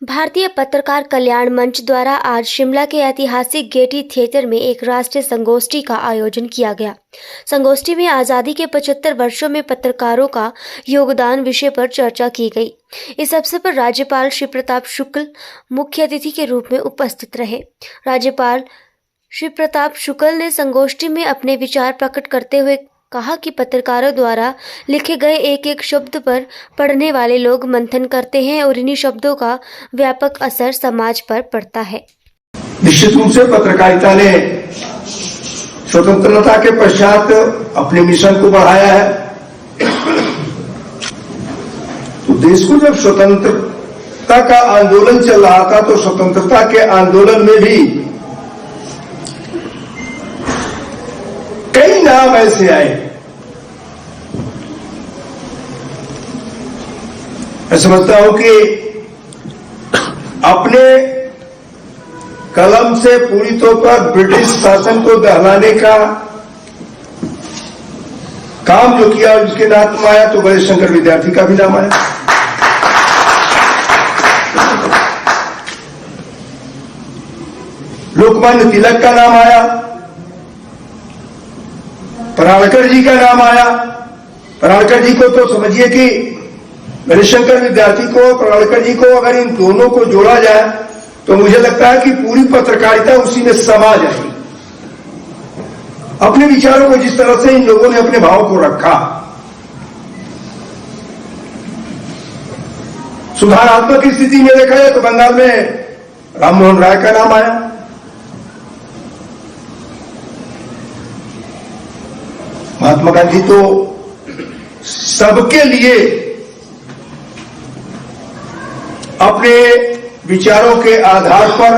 भारतीय पत्रकार कल्याण मंच द्वारा आज शिमला के ऐतिहासिक गेटी थिएटर में एक राष्ट्रीय संगोष्ठी का आयोजन किया गया। संगोष्ठी में आज़ादी के 75 वर्षों में पत्रकारों का योगदान विषय पर चर्चा की गई। इस अवसर पर राज्यपाल श्री प्रताप शुक्ल मुख्य अतिथि के रूप में उपस्थित रहे। राज्यपाल श्री प्रताप शुक्ल ने संगोष्ठी में अपने विचार प्रकट करते हुए कहा कि पत्रकारों द्वारा लिखे गए एक एक शब्द पर पढ़ने वाले लोग मंथन करते हैं और इन्हीं शब्दों का व्यापक असर समाज पर पड़ता है। निश्चित रूप से पत्रकारिता ने स्वतंत्रता के पश्चात अपने मिशन को बढ़ाया है। तो देश को जब स्वतंत्रता का आंदोलन चल रहा था तो स्वतंत्रता के आंदोलन में भी कई नाम ऐसे आए। मैं समझता हूं कि अपने कलम से पूरी तौर पर ब्रिटिश शासन को दहलाने का काम जो किया उसके नाम आया तो गणेश शंकर विद्यार्थी का भी नाम आया। लोकमान्य तिलक का नाम आया, पराड़कर जी का नाम आया। पराड़कर जी को तो समझिए कि गणेश शंकर विद्यार्थी को, पराड़कर जी को अगर इन दोनों को जोड़ा जाए तो मुझे लगता है कि पूरी पत्रकारिता उसी में समा जाएगी। अपने विचारों को जिस तरह से इन लोगों ने अपने भावों को रखा, सुधारात्मक स्थिति में देखा जाए तो बंगाल में राममोहन राय का नाम आया। महात्मा गांधी तो सबके लिए अपने विचारों के आधार पर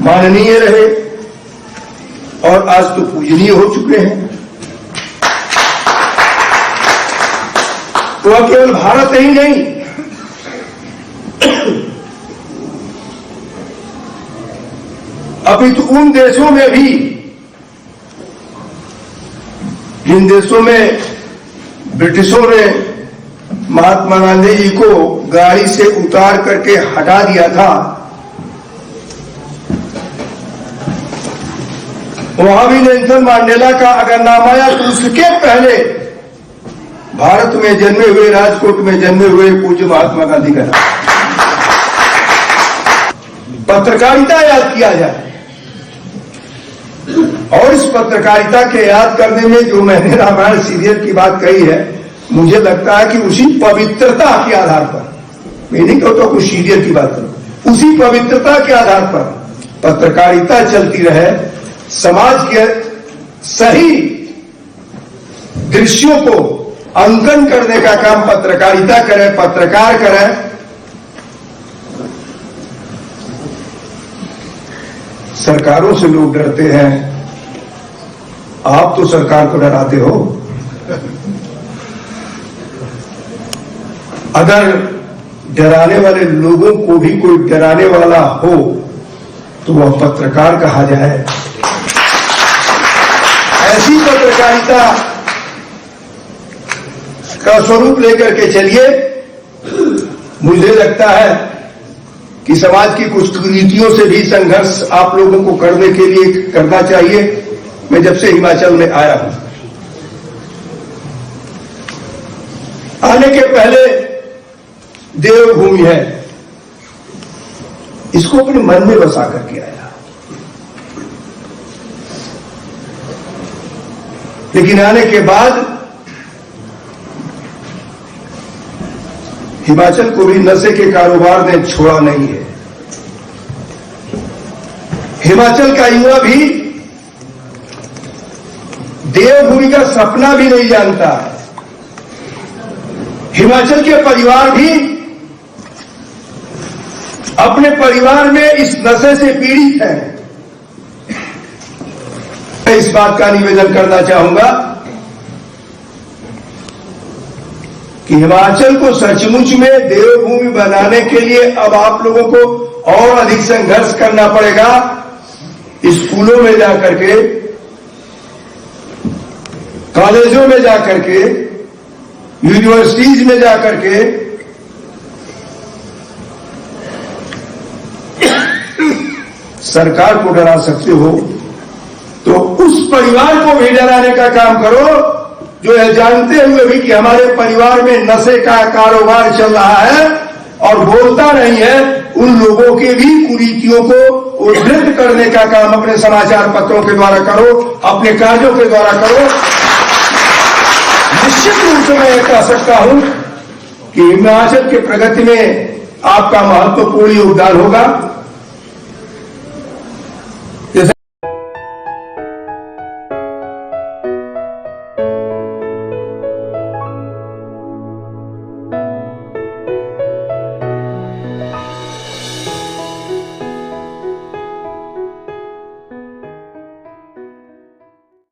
माननीय रहे और आज तो पूजनीय हो चुके हैं। वह केवल भारत ही नहीं, अपितु उन देशों में भी जिन देशों में ब्रिटिशों ने महात्मा गांधी जी को गाड़ी से उतार करके हटा दिया था, वहां भी नेल्सन मंडेला का अगर नाम आया तो उसके पहले भारत में जन्मे हुए, राजकोट में जन्मे हुए पूज्य महात्मा गांधी का नाम। पत्रकारिता याद किया जाए और इस पत्रकारिता के याद करने में जो मैंने रामायण सीरियल की बात कही है, मुझे लगता है कि उसी पवित्रता के आधार पर, मैं नहीं कहता कुछ सीरियल की बात करूं, उसी पवित्रता के आधार पर पत्रकारिता चलती रहे, समाज के सही दृश्यों को अंकन करने का काम पत्रकारिता करे, पत्रकार करें। सरकारों से लोग डरते हैं, आप तो सरकार को डराते हो। अगर डराने वाले लोगों को भी कोई डराने वाला हो तो वह पत्रकार कहा जाए। ऐसी पत्रकारिता का स्वरूप लेकर के चलिए। मुझे लगता है कि समाज की कुछ कुरीतियों से भी संघर्ष आप लोगों को करने के लिए करना चाहिए। मैं जब से हिमाचल में आया हूं, आने के पहले देवभूमि है, इसको अपने मन में बसा करके आया, लेकिन आने के बाद हिमाचल को भी नशे के कारोबार ने छोड़ा नहीं है। हिमाचल का युवा भी देवभूमि का सपना भी नहीं जानता है। हिमाचल के परिवार भी अपने परिवार में इस नशे से पीड़ित है। मैं इस बात का निवेदन करना चाहूंगा कि हिमाचल को सचमुच में देवभूमि बनाने के लिए अब आप लोगों को और अधिक संघर्ष करना पड़ेगा। स्कूलों में जाकर के, कॉलेजों में जाकर के, यूनिवर्सिटीज में जाकर के सरकार को डरा सकते हो तो उस परिवार को भी डराने का काम करो जो यह जानते हुए भी कि हमारे परिवार में नशे का कारोबार चल रहा है और बोलता नहीं है, उन लोगों के भी कुरीतियों को उद्धृत करने का काम अपने समाचार पत्रों के द्वारा करो, अपने कार्यों के द्वारा करो। निश्चित रूप से मैं यह कह सकता हूं कि हिमाचल के प्रगति में आपका महत्वपूर्ण योगदान होगा।